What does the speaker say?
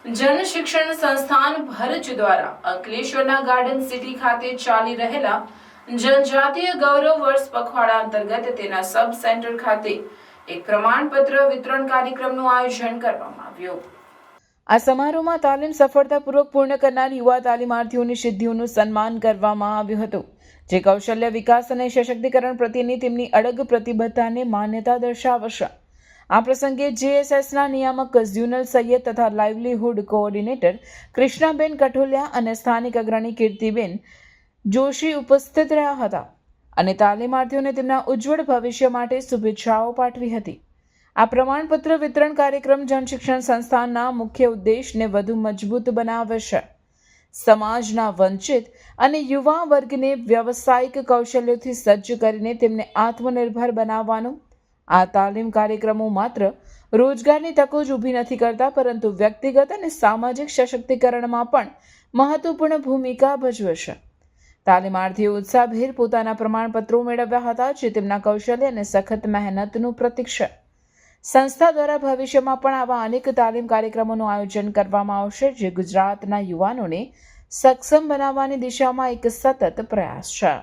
જન શિક્ષણ સંસ્થાન ભરૂચ દ્વારા અંકલેશ્વરના ગાર્ડન સિટી ખાતે ચાલી રહેલા જનજાતીય ગૌરવ વર્ષ પખવાડા અંતર્ગત તેના સબ સેન્ટર ખાતે એક પ્રમાણપત્ર વિતરણ કાર્યક્રમનું આયોજન કરવામાં આવ્યું। આ સમારોહમાં તાલીમ સફળતાપૂર્વક પૂર્ણ કરનાર યુવા તાલીમાર્થીઓની સિદ્ધિઓનું સન્માન કરવામાં આવ્યું હતું, જે કૌશલ્ય વિકાસ અને સશક્તિકરણ પ્રત્યેની તેમની અડગ પ્રતિબદ્ધતાને માન્યતા દર્શાવશે। આ પ્રસંગે જેએસએસના નિયામક ઝ્યુનલ સૈયદ તથા લાઇવલીહુડ કોઓર્ડિનેટર કૃષ્ણાબેન કઠોલિયા અને સ્થાનિક અગ્રણી કીર્તિબેન જોશી ઉપસ્થિત રહ્યા હતા અને તાલીમાર્થીઓને તેમના ઉજ્જવળ ભવિષ્ય માટે શુભેચ્છાઓ પાઠવી હતી। આ પ્રમાણપત્ર વિતરણ કાર્યક્રમ જનશિક્ષણ સંસ્થાનના મુખ્ય ઉદ્દેશને વધુ મજબૂત બનાવે છે, સમાજના વંચિત અને યુવા વર્ગને વ્યવસાયિક કૌશલ્યોથી સજ્જ કરીને તેમને આત્મનિર્ભર બનાવવાનું। આ તાલીમ કાર્યક્રમો માત્ર રોજગારની તકો જ ઊભી નથી કરતા, પરંતુ વ્યક્તિગત અને સામાજિક સશક્તિકરણમાં પણ મહત્વપૂર્ણ ભૂમિકા ભજવે છે। તાલીમાર્થીઓ ઉત્સાહભેર પોતાના પ્રમાણપત્રો મેળવ્યા હતા, જે તેમના કૌશલ્ય અને સખત મહેનતનું પ્રતીક છે। સંસ્થા દ્વારા ભવિષ્યમાં પણ આવા અનેક તાલીમ કાર્યક્રમોનું આયોજન કરવામાં આવશે, જે ગુજરાતના યુવાનોને સક્ષમ બનાવવાની દિશામાં એક સતત પ્રયાસ છે।